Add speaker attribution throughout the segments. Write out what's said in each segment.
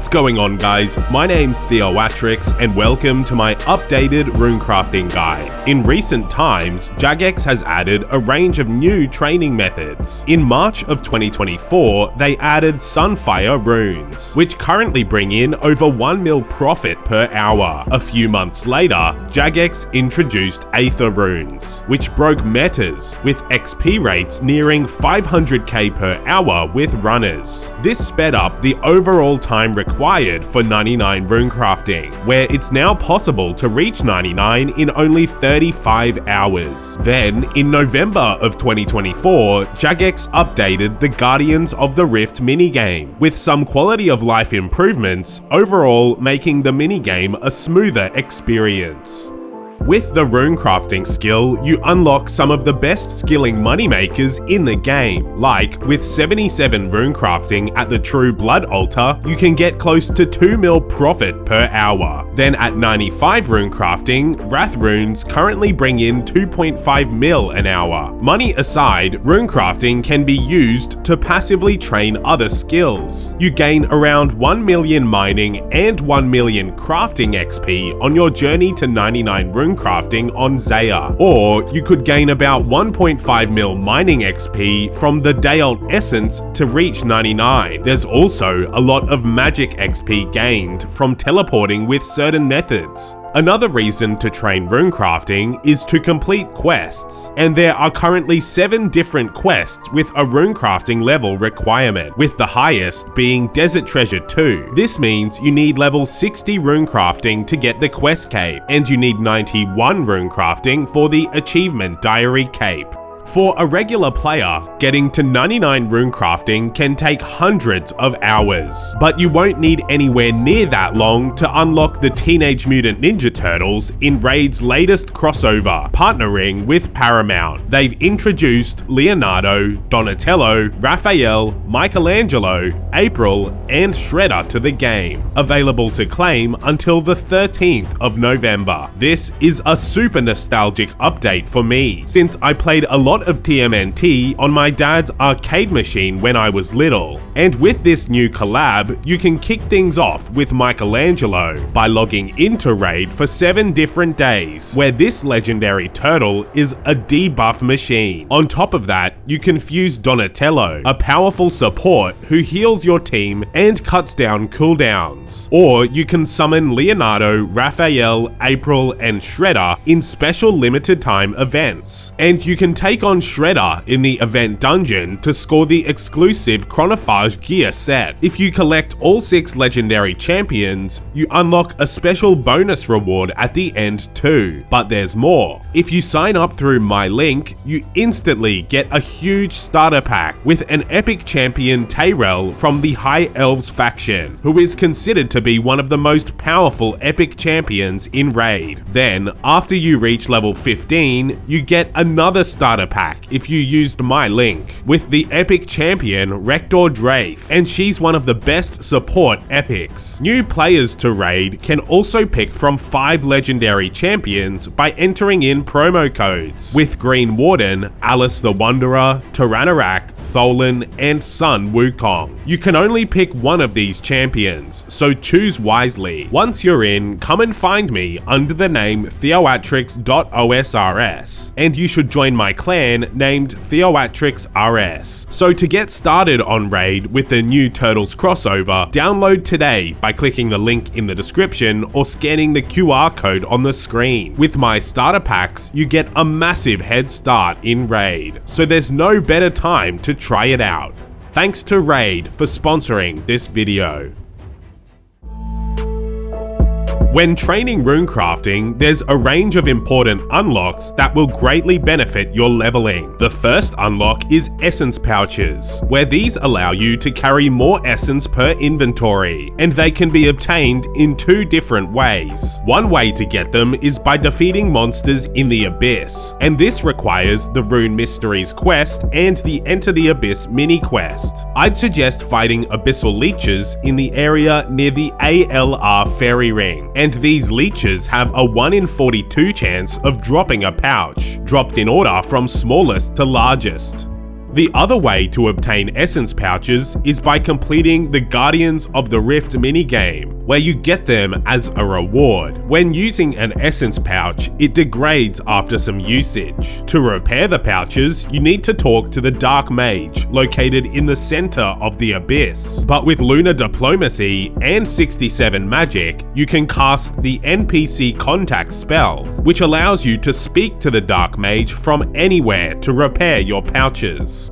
Speaker 1: What's going on, guys? My name's Theoatrix and welcome to my updated runecrafting guide. In recent times, Jagex has added a range of new training methods. In March of 2024, they added Sunfire runes, which currently bring in over 1 mil profit per hour. A few months later, Jagex introduced Aether runes, which broke metas, with XP rates nearing 500k per hour with runners. This sped up the overall time required for 99 runecrafting, where it's now possible to reach 99 in only 35 hours. Then, in November of 2024, Jagex updated the Guardians of the Rift minigame, with some quality of life improvements, overall making the minigame a smoother experience. With the runecrafting skill, you unlock some of the best skilling moneymakers in the game. Like, with 77 runecrafting at the True Blood Altar, you can get close to 2 mil profit per hour. Then at 95 runecrafting, Wrath runes currently bring in 2.5 mil an hour. Money aside, runecrafting can be used to passively train other skills. You gain around 1 million mining and 1 million crafting XP on your journey to 99 runecrafting on Zeah, or you could gain about 1.5 mil mining XP from the Daeyalt Essence to reach 99. There's also a lot of magic XP gained from teleporting with certain methods. Another reason to train runecrafting is to complete quests, and there are currently 7 different quests with a runecrafting level requirement, with the highest being Desert Treasure 2. This means you need level 60 runecrafting to get the quest cape, and you need 91 runecrafting for the achievement diary cape. For a regular player, getting to 99 runecrafting can take hundreds of hours, but you won't need anywhere near that long to unlock the Teenage Mutant Ninja Turtles in Raid's latest crossover, partnering with Paramount. They've introduced Leonardo, Donatello, Raphael, Michelangelo, April, and Shredder to the game, available to claim until the 13th of November. This is a super nostalgic update for me, since I played a lot of TMNT on my dad's arcade machine when I was little. And with this new collab, you can kick things off with Michelangelo by logging into Raid for 7 different days, where this legendary turtle is a debuff machine. On top of that, you can fuse Donatello, a powerful support who heals your team and cuts down cooldowns. Or you can summon Leonardo, Raphael, April, and Shredder in special limited time events. And you can take on Shredder in the event dungeon to score the exclusive Chronophage gear set. If you collect all 6 legendary champions, you unlock a special bonus reward at the end too. But there's more. If you sign up through my link, you instantly get a huge starter pack with an epic champion Tayrel from the High Elves faction, who is considered to be one of the most powerful epic champions in Raid. Then, after you reach level 15, you get another starter pack if you used my link, with the epic champion Rector Drath, and she's one of the best support epics. New players to Raid can also pick from 5 legendary champions by entering in promo codes, with Green Warden, Alice the Wanderer, Tyranirak, Tholen, and Sun Wukong. You can only pick one of these champions, so choose wisely. Once you're in, come and find me under the name Theoatrix.OSRS, and you should join my clan named Theoatrix RS. So to get started on Raid with the new Turtles crossover, download today by clicking the link in the description or scanning the QR code on the screen. With my starter packs, you get a massive head start in Raid, so there's no better time to try it out. Thanks to Raid for sponsoring this video. When training runecrafting, there's a range of important unlocks that will greatly benefit your leveling. The first unlock is essence pouches, where these allow you to carry more essence per inventory, and they can be obtained in 2 different ways. One way to get them is by defeating monsters in the Abyss, and this requires the Rune Mysteries quest and the Enter the Abyss mini quest. I'd suggest fighting abyssal leeches in the area near the ALR fairy ring, and these leeches have a 1 in 42 chance of dropping a pouch, dropped in order from smallest to largest. The other way to obtain essence pouches is by completing the Guardians of the Rift minigame, where you get them as a reward. When using an essence pouch, it degrades after some usage. To repair the pouches, you need to talk to the Dark Mage, located in the center of the Abyss. But with Lunar Diplomacy and 67 magic, you can cast the NPC Contact spell, which allows you to speak to the Dark Mage from anywhere to repair your pouches.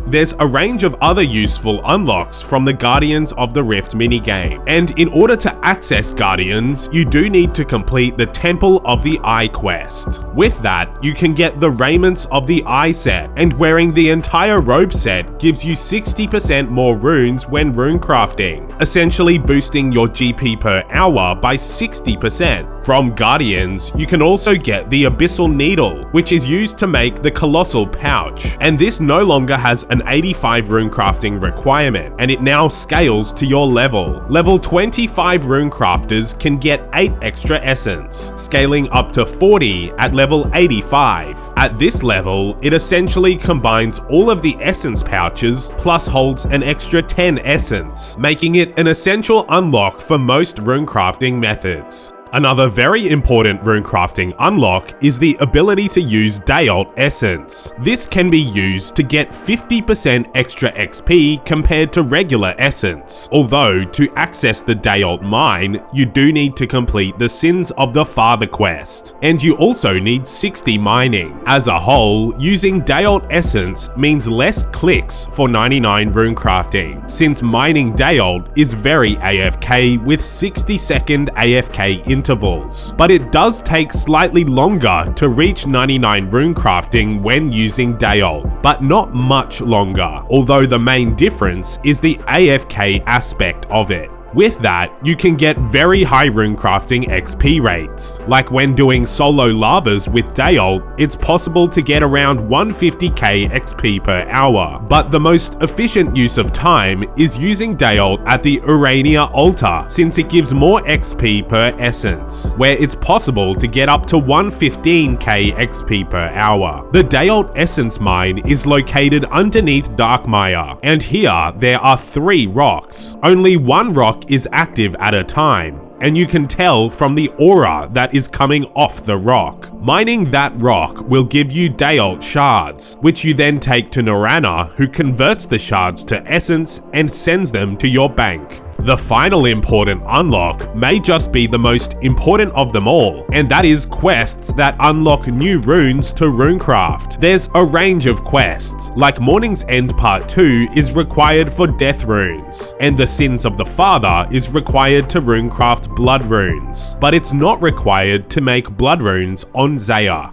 Speaker 1: There's a range of other useful unlocks from the Guardians of the Rift minigame, and in order to access Guardians, you do need to complete the Temple of the Eye quest. With that, you can get the Raiments of the Eye set, and wearing the entire robe set gives you 60% more runes when runecrafting, essentially boosting your GP per hour by 60%. From Guardians, you can also get the Abyssal Needle, which is used to make the Colossal Pouch, and this no longer has an 85 runecrafting requirement, and it now scales to your level. Level 25 runecrafters can get 8 extra essence, scaling up to 40 at level 85. At this level, it essentially combines all of the essence pouches plus holds an extra 10 essence, making it an essential unlock for most runecrafting methods. Another very important runecrafting unlock is the ability to use Daeyalt Essence. This can be used to get 50% extra XP compared to regular Essence. Although, to access the Daeyalt Mine, you do need to complete the Sins of the Father quest, and you also need 60 mining. As a whole, using Daeyalt Essence means less clicks for 99 runecrafting, since mining Daeyalt is very AFK with 60-second AFK intervals, but it does take slightly longer to reach 99 runecrafting when using Daeyalt, but not much longer, although the main difference is the AFK aspect of it. With that, you can get very high runecrafting XP rates. Like when doing solo lavas with Daeyalt, it's possible to get around 150k XP per hour. But the most efficient use of time is using Daeyalt at the Ourania Altar, since it gives more XP per essence, where it's possible to get up to 115k XP per hour. The Daeyalt Essence mine is located underneath Darkmire, and here there are 3 rocks. Only one rock is active at a time, and you can tell from the aura that is coming off the rock. Mining that rock will give you Daeyalt shards, which you then take to Norana, who converts the shards to essence and sends them to your bank. The final important unlock may just be the most important of them all, and that is quests that unlock new runes to Runecraft. There's a range of quests, like Morning's End Part 2 is required for death runes, and the Sins of the Father is required to Runecraft blood runes, but it's not required to make blood runes on Zeah.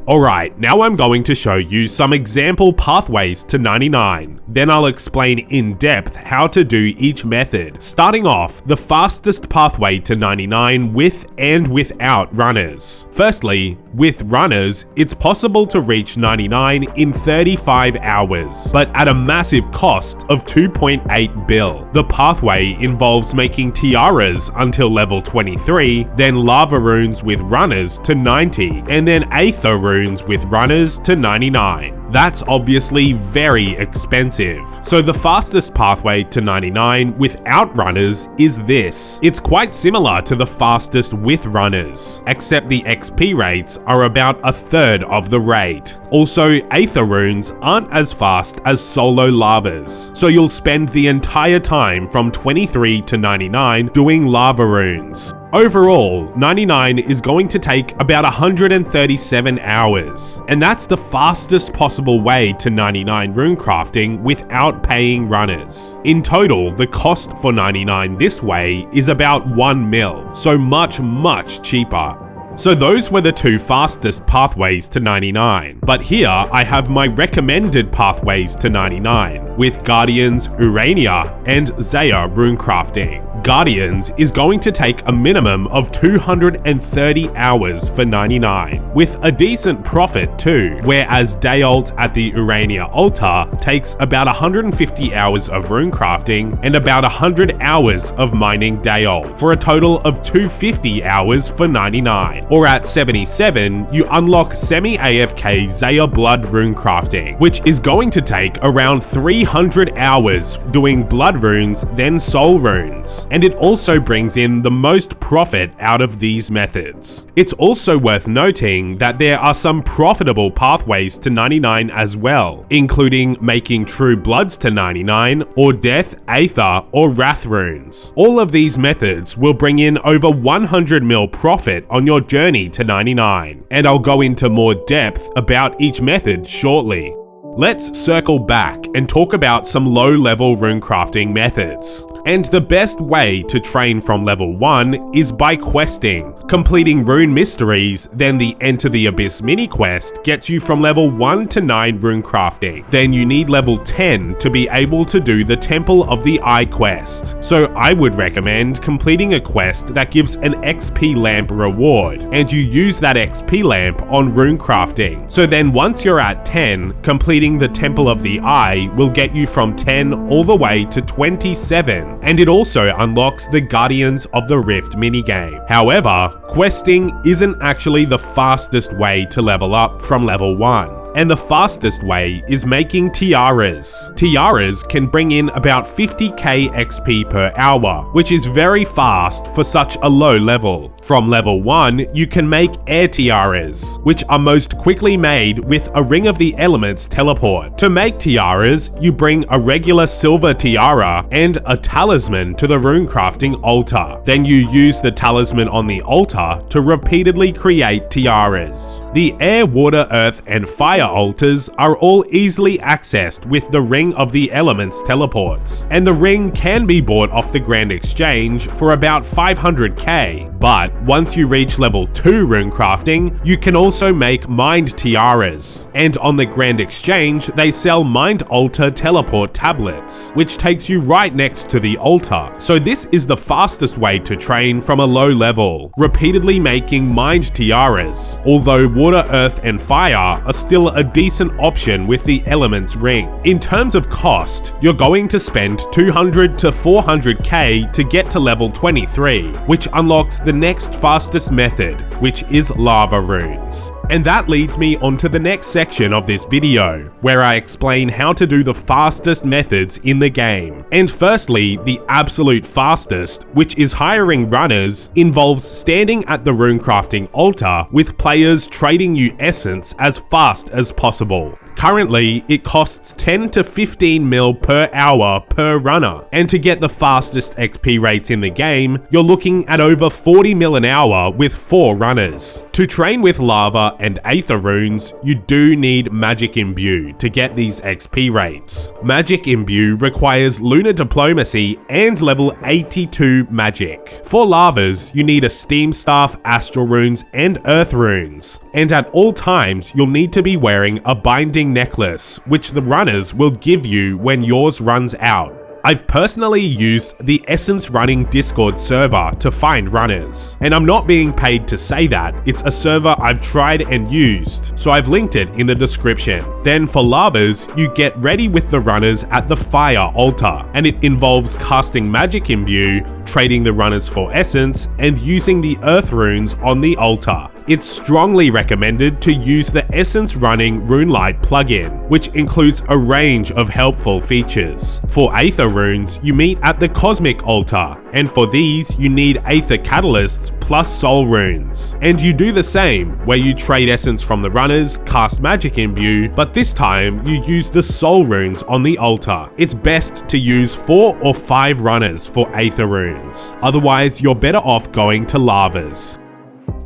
Speaker 1: Alright, now I'm going to show you some example pathways to 99. Then I'll explain in depth how to do each method. Starting off, the fastest pathway to 99 with and without runners. Firstly, with runners, it's possible to reach 99 in 35 hours, but at a massive cost of 2.8 bill. The pathway involves making Tiaras until level 23, then lava runes with runners to 90, and then aether runes with runners to 99. That's obviously very expensive. So the fastest pathway to 99 without runners is this. It's quite similar to the fastest with runners, except the XP rates are about a third of the rate. Also, aether runes aren't as fast as solo lavas, so you'll spend the entire time from 23 to 99 doing lava runes. Overall, 99 is going to take about 137 hours, and that's the fastest possible way to 99 runecrafting without paying runners. In total, the cost for 99 this way is about 1 mil, so much cheaper. So those were the 2 fastest pathways to 99, but here I have my recommended pathways to 99, with Guardians, Ourania, and Zeah Runecrafting. Guardians is going to take a minimum of 230 hours for 99, with a decent profit too, whereas Daeyalt at the Ourania Altar takes about 150 hours of runecrafting and about 100 hours of mining Daeyalt, for a total of 250 hours for 99. Or at 77, you unlock semi-AFK Zeah Blood Runecrafting, which is going to take around 300 hours doing blood runes, then soul runes, and it also brings in the most profit out of these methods. It's also worth noting that there are some profitable pathways to 99 as well, including making True Bloods to 99, or Death, Aether, or Wrath runes. All of these methods will bring in over 100 mil profit on your journey to 99, and I'll go into more depth about each method shortly. Let's circle back and talk about some low-level runecrafting methods. And the best way to train from level 1 is by questing. Completing rune mysteries, then the Enter the Abyss mini quest gets you from level 1 to 9 runecrafting. Then you need level 10 to be able to do the Temple of the Eye quest. So I would recommend completing a quest that gives an XP lamp reward, and you use that XP lamp on runecrafting. So then once you're at 10, completing the Temple of the Eye will get you from 10 all the way to 27. And it also unlocks the Guardians of the Rift minigame. However, questing isn't actually the fastest way to level up from level 1. And the fastest way is making Tiaras. Tiaras can bring in about 50k XP per hour, which is very fast for such a low level. From level 1, you can make air tiaras, which are most quickly made with a Ring of the Elements teleport. To make tiaras, you bring a regular silver tiara and a talisman to the runecrafting altar. Then you use the talisman on the altar to repeatedly create tiaras. The air, water, earth, and fire altars are all easily accessed with the Ring of the Elements teleports, and the ring can be bought off the Grand Exchange for about 500k, but once you reach level 2 runecrafting, you can also make mined tiaras, and on the Grand Exchange they sell mined altar teleport tablets, which takes you right next to the altar. So this is the fastest way to train from a low level, repeatedly making mined tiaras, although water, earth, and fire are still a decent option with the Elements ring. In terms of cost, you're going to spend 200 to 400k to get to level 23, which unlocks the next fastest method, which is lava runes. And that leads me onto the next section of this video, where I explain how to do the fastest methods in the game. And firstly, the absolute fastest, which is hiring runners, involves standing at the runecrafting altar with players trading you essence as fast as possible. Currently, it costs 10 to 15 mil per hour per runner, and to get the fastest XP rates in the game, you're looking at over 40 mil an hour with 4 runners. To train with lava and aether runes, you do need Magic Imbue to get these XP rates. Magic Imbue requires Lunar Diplomacy and level 82 magic. For lavas, you need a Steam Staff, Astral Runes, and Earth runes. And at all times, you'll need to be wearing a binding necklace, which the runners will give you when yours runs out. I've personally used the Essence Running Discord server to find runners, and I'm not being paid to say that. It's a server I've tried and used, so I've linked it in the description. Then for lavas, you get ready with the runners at the fire altar, and it involves casting Magic Imbue, trading the runners for essence, and using the earth runes on the altar. It's strongly recommended to use the Essence Running Runelight plugin, which includes a range of helpful features. For Aether runes, you meet at the Cosmic Altar, and for these, you need Aether Catalysts plus Soul runes. And you do the same, where you trade essence from the runners, cast Magic Imbue, but this time you use the Soul runes on the altar. It's best to use 4 or 5 runners for Aether runes, otherwise you're better off going to lavas.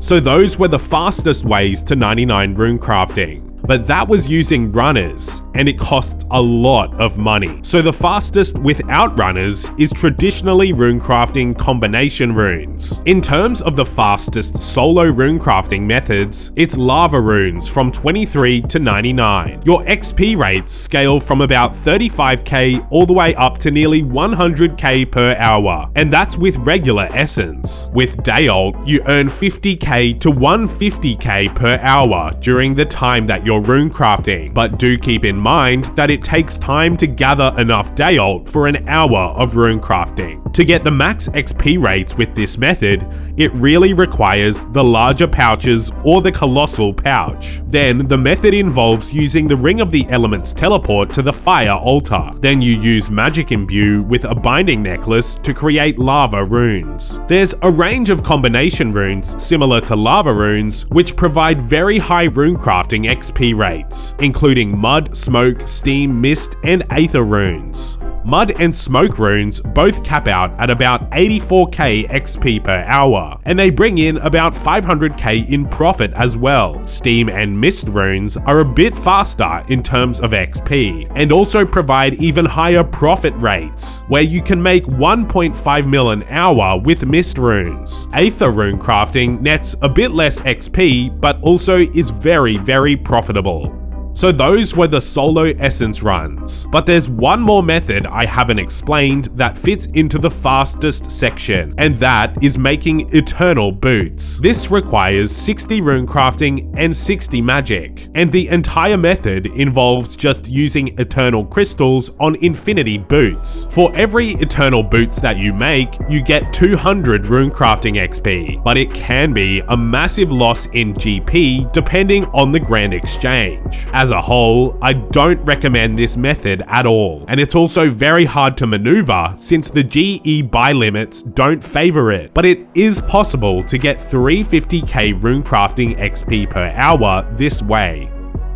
Speaker 1: So those were the fastest ways to 99 runecrafting. but that was using runners, and it costs a lot of money. So the fastest without runners is traditionally runecrafting combination runes. In terms of the fastest solo runecrafting methods, it's lava runes from 23 to 99. Your XP rates scale from about 35k all the way up to nearly 100k per hour, and that's with regular essence. With Daeyalt, you earn 50k to 150k per hour during the time that you're runecrafting, but do keep in mind that it takes time to gather enough Daeyalt for an hour of runecrafting. To get the max XP rates with this method, it really requires the larger pouches or the Colossal Pouch. Then the method involves using the Ring of the Elements teleport to the fire altar. Then you use Magic Imbue with a binding necklace to create lava runes. There's a range of combination runes similar to lava runes, which provide very high runecrafting XP rates, including mud, smoke, steam, mist, and aether runes. Mud and smoke runes both cap out at about 84k XP per hour, and they bring in about 500k in profit as well. Steam and mist runes are a bit faster in terms of XP, and also provide even higher profit rates, where you can make 1.5 mil an hour with mist runes. Aether runecrafting nets a bit less XP, but also is very profitable. So those were the solo essence runs. But there's one more method I haven't explained that fits into the fastest section, and that is making eternal boots. This requires 60 runecrafting and 60 magic, and the entire method involves just using eternal crystals on infinity boots. For every eternal boots that you make, you get 200 runecrafting XP, but it can be a massive loss in GP depending on the grand exchange. As a whole, I don't recommend this method at all, and it's also very hard to maneuver since the GE buy limits don't favor it, but it is possible to get 350k runecrafting XP per hour this way.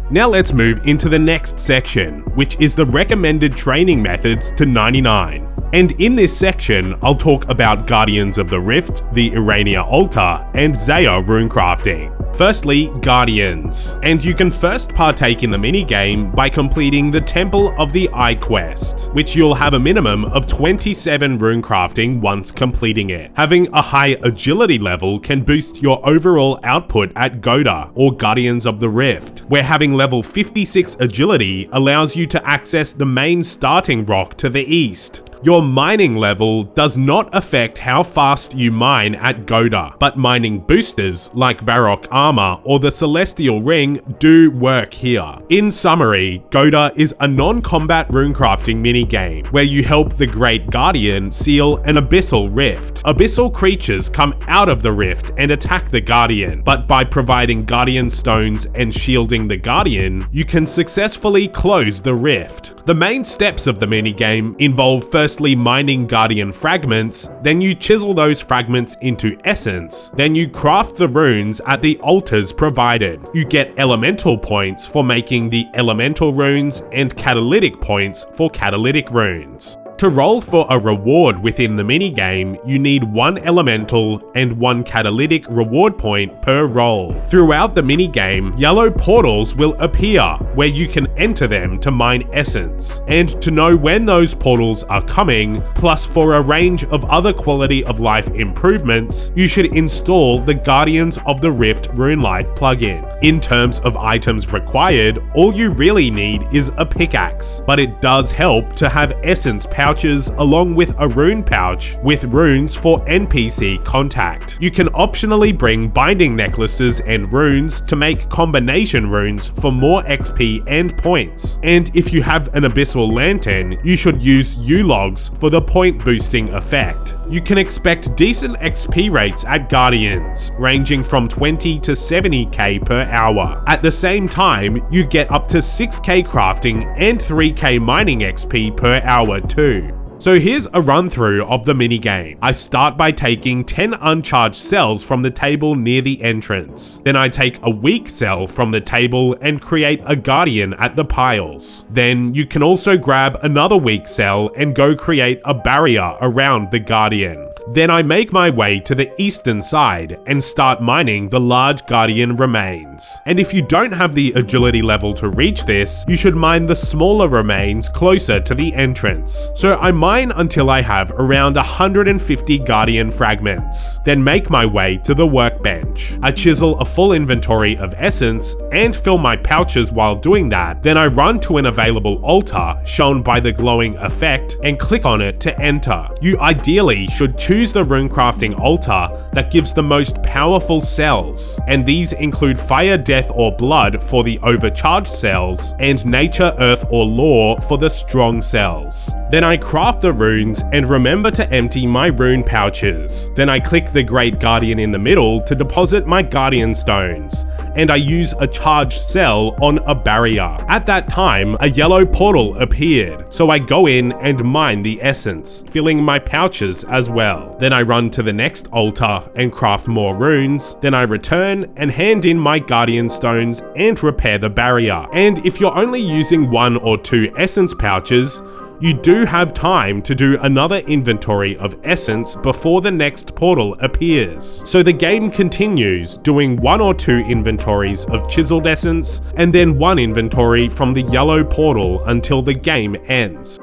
Speaker 1: Now let's move into the next section, which is the recommended training methods to 99. And in this section, I'll talk about Guardians of the Rift, the Ourania Altar, and Zeah Runecrafting. Firstly, Guardians, and you can first partake in the minigame by completing the Temple of the Eye quest, which you'll have a minimum of 27 runecrafting once completing it. Having a high agility level can boost your overall output at Goda, or Guardians of the Rift, where having level 56 agility allows you to access the main starting rock to the east. Your mining level does not affect how fast you mine at Goda, but mining boosters like Varrock Armor or the Celestial Ring do work here. In summary, Goda is a non-combat runecrafting minigame where you help the Great Guardian seal an abyssal rift. Abyssal creatures come out of the rift and attack the Guardian, but by providing Guardian stones and shielding the Guardian, you can successfully close the rift. The main steps of the minigame involve firstly mining Guardian fragments, then you chisel those fragments into essence, then you craft the runes at the altars provided. You get elemental points for making the elemental runes and catalytic points for catalytic runes. To roll for a reward within the minigame, you need 1 elemental and 1 catalytic reward point per roll. Throughout the minigame, yellow portals will appear where you can enter them to mine essence. And to know when those portals are coming, plus for a range of other quality of life improvements, you should install the Guardians of the Rift Runelight plugin. In terms of items required, all you really need is a pickaxe, but it does help to have essence pouches along with a rune pouch with runes for NPC Contact. You can optionally bring binding necklaces and runes to make combination runes for more XP and points. And if you have an abyssal lantern, you should use U-logs for the point boosting effect. You can expect decent XP rates at Guardians, ranging from 20 to 70k per hour. At the same time, you get up to 6k crafting and 3k mining XP per hour too. So here's a run through of the minigame. I start by taking 10 uncharged cells from the table near the entrance. Then I take a weak cell from the table and create a guardian at the piles. Then you can also grab another weak cell and go create a barrier around the guardian. Then I make my way to the eastern side and start mining the large guardian remains. And if you don't have the agility level to reach this, you should mine the smaller remains closer to the entrance. So I mine until I have around 150 guardian fragments, then make my way to the workbench. I chisel a full inventory of essence and fill my pouches while doing that. Then I run to an available altar shown by the glowing effect and click on it to enter. You ideally should choose the runecrafting altar that gives the most powerful cells, and these include fire, death or blood for the overcharged cells and nature, earth or law for the strong cells. Then I craft the runes and remember to empty my rune pouches. Then I click the great guardian in the middle to deposit my guardian stones, and I use a charged cell on a barrier. At that time, a yellow portal appeared, so I go in and mine the essence, filling my pouches as well. Then I run to the next altar and craft more runes. Then I return and hand in my guardian stones and repair the barrier. And if you're only using 1 or 2 essence pouches, you do have time to do another inventory of essence before the next portal appears. So the game continues, doing 1 or 2 inventories of chiseled essence and then 1 inventory from the yellow portal until the game ends.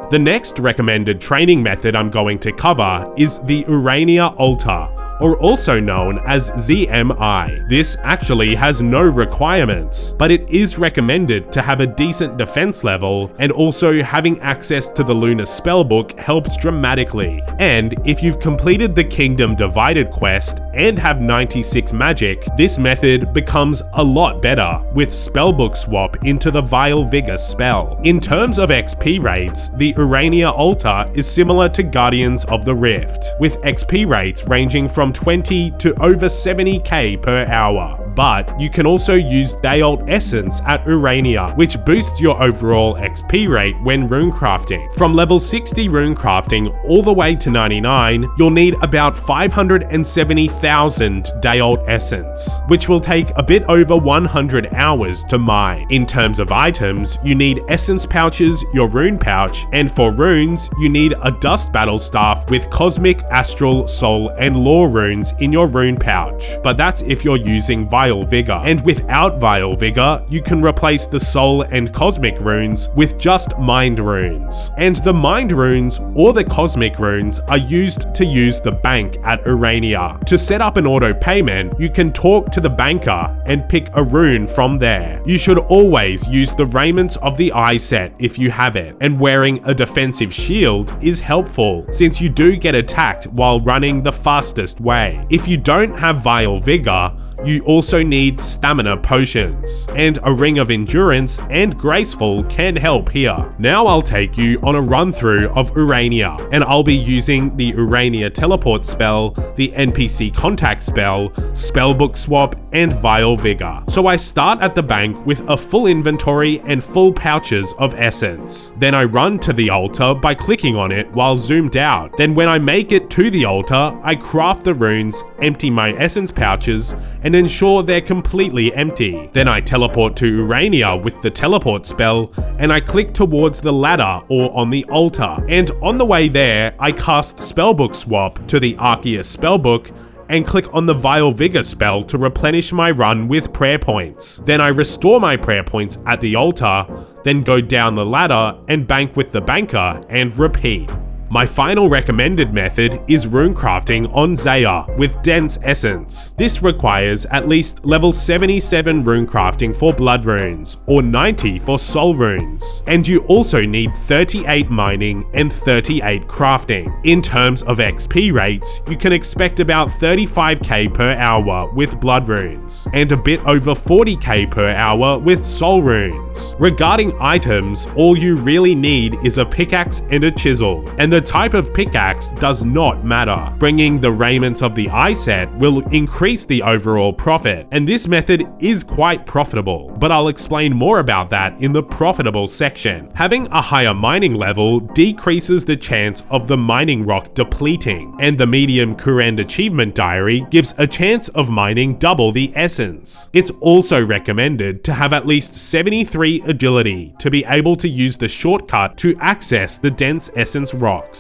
Speaker 1: The next recommended training method I'm going to cover is the Ourania Altar, or also known as ZMI. This actually has no requirements, but it is recommended to have a decent defense level, and also having access to the Lunar Spellbook helps dramatically. And if you've completed the Kingdom Divided quest and have 96 magic, this method becomes a lot better with Spellbook swap into the Vile Vigor spell. In terms of XP rates, the Ourania Altar is similar to Guardians of the Rift, with XP rates ranging from 20 to over 70k per hour. But you can also use Daeyalt Essence at Ourania, which boosts your overall XP rate when runecrafting. From level 60 runecrafting all the way to 99, you'll need about 570,000 Daeyalt Essence, which will take a bit over 100 hours to mine. In terms of items, you need essence pouches, your rune pouch, and for runes, you need a dust battle staff with cosmic, astral, soul, and law runes in your rune pouch. But that's if you're using Vile Vigor, and without Vile Vigor, you can replace the soul and cosmic runes with just mind runes. And the mind runes or the cosmic runes are used to use the bank at Ourania. To set up an auto payment, you can talk to the banker and pick a rune from there. You should always use the Raiments of the Eye set if you have it, and wearing a defensive shield is helpful since you do get attacked while running the fastest way. If you don't have Vile Vigor, you also need stamina potions, and a ring of endurance and graceful can help here. Now I'll take you on a run through of Ourania, and I'll be using the Ourania teleport spell, the NPC Contact spell, Spellbook swap, and Vile Vigor. So I start at the bank with a full inventory and full pouches of essence. Then I run to the altar by clicking on it while zoomed out. Then when I make it to the altar, I craft the runes, empty my essence pouches, and ensure they're completely empty. Then I teleport to Ourania with the teleport spell, and I click towards the ladder or on the altar. And on the way there, I cast Spellbook swap to the Arceus spellbook and click on the Vile Vigor spell to replenish my run with prayer points. Then I restore my prayer points at the altar, then go down the ladder and bank with the banker and repeat. My final recommended method is runecrafting on Zeah with dense essence. This requires at least level 77 runecrafting for blood runes, or 90 for soul runes. And you also need 38 mining and 38 crafting. In terms of XP rates, you can expect about 35k per hour with blood runes, and a bit over 40k per hour with soul runes. Regarding items, all you really need is a pickaxe and a chisel, and the type of pickaxe does not matter. Bringing the Raiments of the Eye set will increase the overall profit, and this method is quite profitable, but I'll explain more about that in the profitable section. Having a higher mining level decreases the chance of the mining rock depleting, and the medium Kurand achievement diary gives a chance of mining double the essence. It's also recommended to have at least 73 agility to be able to use the shortcut to access the dense essence rocks.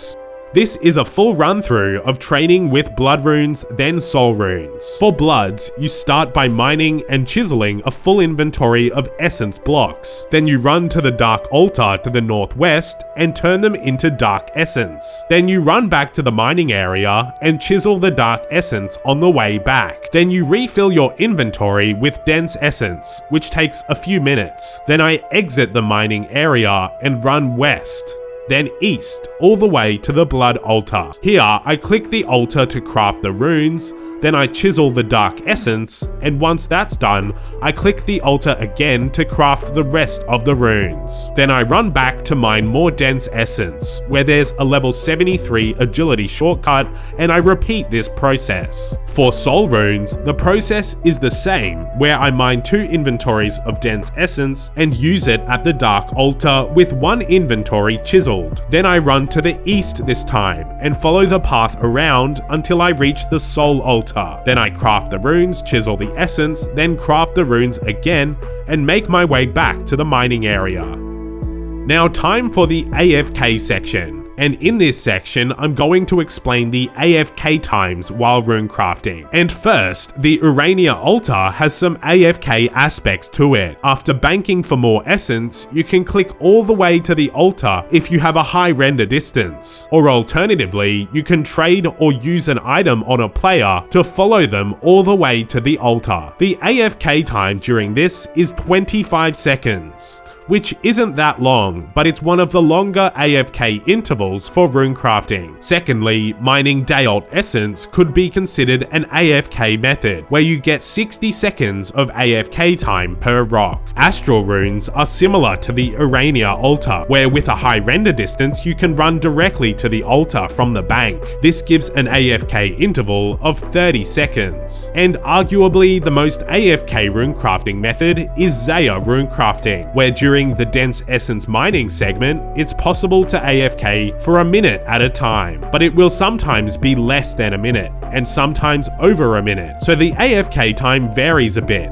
Speaker 1: This is a full run through of training with blood runes, then soul runes. For bloods, you start by mining and chiseling a full inventory of essence blocks. Then you run to the dark altar to the northwest and turn them into dark essence. Then you run back to the mining area and chisel the dark essence on the way back. Then you refill your inventory with dense essence, which takes a few minutes. Then I exit the mining area and run west, then east, all the way to the blood altar. Here, I click the altar to craft the runes, then I chisel the dark essence, and once that's done, I click the altar again to craft the rest of the runes. Then I run back to mine more dense essence, where there's a level 73 agility shortcut, and I repeat this process. For soul runes, the process is the same, where I mine 2 inventories of dense essence and use it at the dark altar with 1 inventory chiseled. Then I run to the east this time, and follow the path around until I reach the soul altar. Then I craft the runes, chisel the essence, then craft the runes again, and make my way back to the mining area. Now time for the AFK section. And in this section, I'm going to explain the AFK times while runecrafting. And first, the Ourania Altar has some AFK aspects to it. After banking for more essence, you can click all the way to the altar if you have a high render distance. Or alternatively, you can trade or use an item on a player to follow them all the way to the altar. The AFK time during this is 25 seconds. Which isn't that long, but it's one of the longer AFK intervals for runecrafting. Secondly, mining Daeyalt Essence could be considered an AFK method, where you get 60 seconds of AFK time per rock. Astral Runes are similar to the Ourania Altar, where with a high render distance you can run directly to the altar from the bank. This gives an AFK interval of 30 seconds. And arguably the most AFK runecrafting method is Zeah Runecrafting, where during the dense essence mining segment, it's possible to AFK for a minute at a time, but it will sometimes be less than a minute, and sometimes over a minute, so the AFK time varies a bit.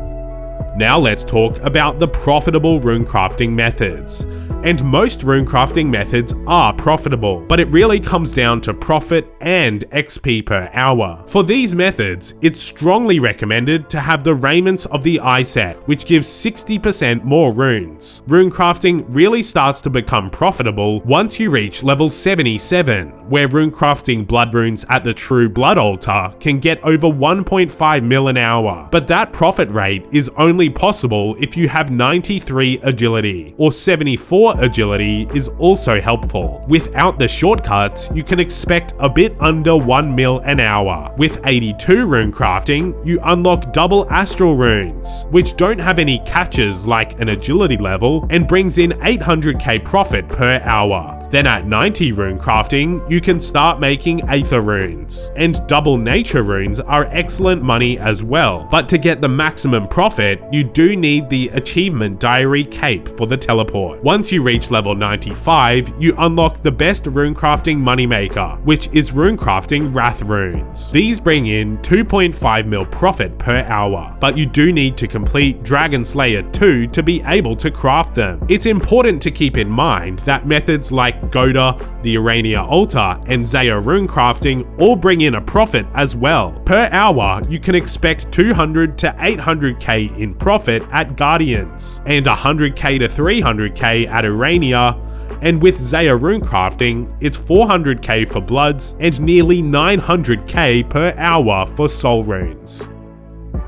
Speaker 1: Now let's talk about the profitable runecrafting methods. And most runecrafting methods are profitable, but it really comes down to profit and XP per hour. For these methods, it's strongly recommended to have the Raiments of the Eye set, which gives 60% more runes. Runecrafting really starts to become profitable once you reach level 77, where runecrafting blood runes at the true blood altar can get over 1.5 mil an hour. But that profit rate is only possible if you have 93 agility, or 74 agility is also helpful. Without the shortcuts, you can expect a bit under 1 mil an hour. With 82 runecrafting, you unlock double Astral Runes, which don't have any catches like an agility level, and brings in 800k profit per hour. Then at 90 runecrafting, you can start making Aether Runes, and double Nature Runes are excellent money as well. But to get the maximum profit, you do need the Achievement Diary Cape for the teleport. Once you reach level 95, you unlock the best runecrafting moneymaker, which is runecrafting Wrath Runes. These bring in 2.5 mil profit per hour, but you do need to complete Dragon Slayer 2 to be able to craft them. It's important to keep in mind that methods like Goda, the Ourania Altar, and Zeah Runecrafting all bring in a profit as well. Per hour, you can expect 200 to 800k in profit at Guardians, and 100k to 300k at Ourania, and with Zeah Runecrafting, it's 400k for Bloods and nearly 900k per hour for Soul Runes.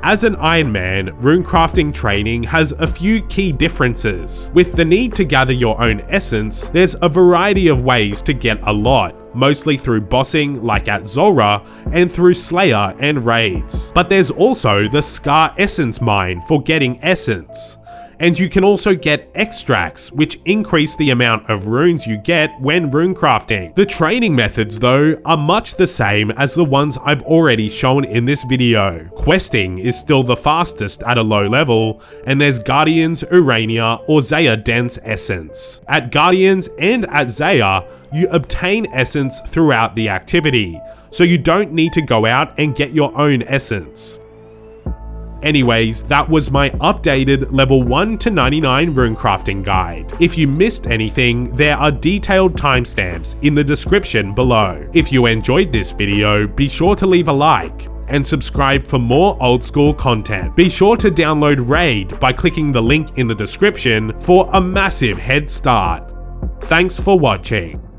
Speaker 1: As an Ironman, runecrafting training has a few key differences. With the need to gather your own essence, there's a variety of ways to get a lot, mostly through bossing like at Zulrah, and through Slayer and raids. But there's also the Scar Essence mine for getting essence. And you can also get extracts, which increase the amount of runes you get when runecrafting. The training methods though are much the same as the ones I've already shown in this video. Questing is still the fastest at a low level, and there's Guardians, Ourania, or Zeah Dense Essence. At Guardians and at Zeah, you obtain essence throughout the activity, so you don't need to go out and get your own essence. Anyways, that was my updated level 1 to 99 runecrafting guide. If you missed anything, there are detailed timestamps in the description below. If you enjoyed this video, be sure to leave a like and subscribe for more old school content. Be sure to download Raid by clicking the link in the description for a massive head start. Thanks for watching.